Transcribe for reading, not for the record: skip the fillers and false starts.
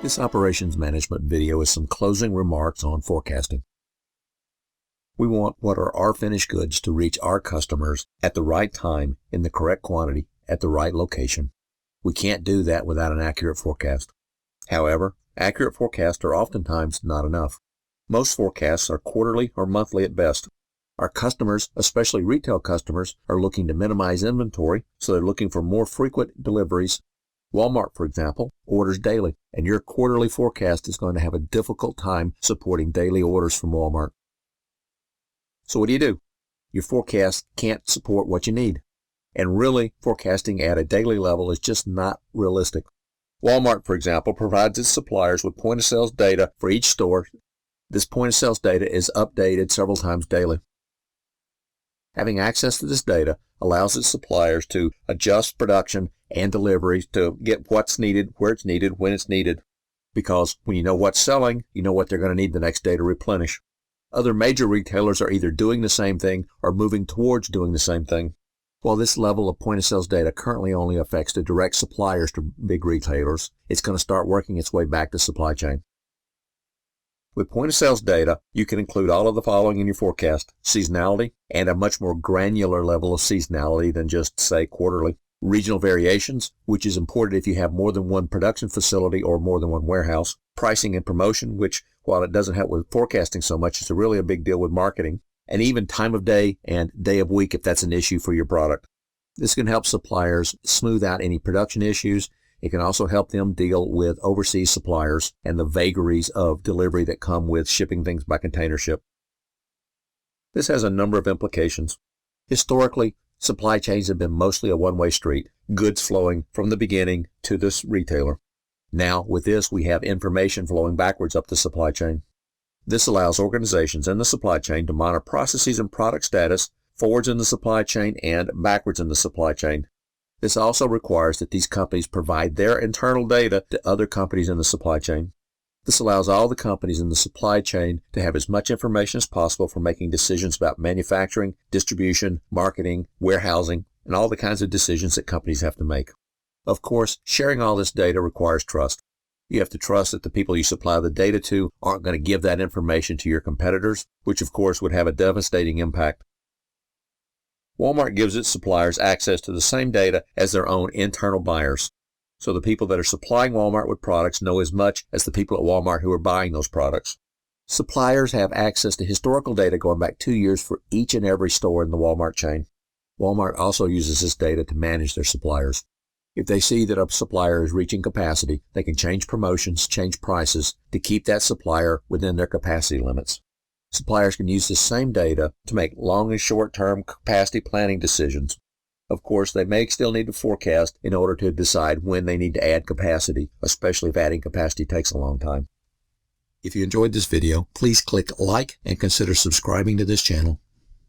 This operations management video is some closing remarks on forecasting. We want what are our finished goods to reach our customers at the right time in the correct quantity at the right location. We can't do that without an accurate forecast. However, accurate forecasts are oftentimes not enough. Most forecasts are quarterly or monthly at best. Our customers, especially retail customers, are looking to minimize inventory, so they're looking for more frequent deliveries. Walmart, for example, orders daily, and your quarterly forecast is going to have a difficult time supporting daily orders from Walmart. So what do? Your forecast can't support what you need. And really, forecasting at a daily level is just not realistic. Walmart, for example, provides its suppliers with point-of-sales data for each store. This point-of-sales data is updated several times daily. Having access to this data allows its suppliers to adjust production and deliveries to get what's needed, where it's needed, when it's needed. Because when you know what's selling, you know what they're going to need the next day to replenish. Other major retailers are either doing the same thing or moving towards doing the same thing. While this level of point-of-sales data currently only affects the direct suppliers to big retailers, it's going to start working its way back to supply chain. With point-of-sales data, you can include all of the following in your forecast: seasonality, and a much more granular level of seasonality than just, say, quarterly. Regional variations, which is important if you have more than one production facility or more than one warehouse. Pricing and promotion, which, while it doesn't help with forecasting so much, it's really a big deal with marketing. And even time of day and day of week if that's an issue for your product. This can help suppliers smooth out any production issues. It can also help them deal with overseas suppliers and the vagaries of delivery that come with shipping things by container ship. This has a number of implications. Historically, supply chains have been mostly a one-way street, goods flowing from the beginning to this retailer. Now, with this, we have information flowing backwards up the supply chain. This allows organizations in the supply chain to monitor processes and product status forwards in the supply chain and backwards in the supply chain. This also requires that these companies provide their internal data to other companies in the supply chain. This allows all the companies in the supply chain to have as much information as possible for making decisions about manufacturing, distribution, marketing, warehousing, and all the kinds of decisions that companies have to make. Of course, sharing all this data requires trust. You have to trust that the people you supply the data to aren't going to give that information to your competitors, which of course would have a devastating impact. Walmart gives its suppliers access to the same data as their own internal buyers. So the people that are supplying Walmart with products know as much as the people at Walmart who are buying those products. Suppliers have access to historical data going back 2 years for each and every store in the Walmart chain. Walmart also uses this data to manage their suppliers. If they see that a supplier is reaching capacity, they can change promotions, change prices to keep that supplier within their capacity limits. Suppliers can use this same data to make long and short-term capacity planning decisions. Of course, they may still need to forecast in order to decide when they need to add capacity, especially if adding capacity takes a long time. If you enjoyed this video, please click like and consider subscribing to this channel.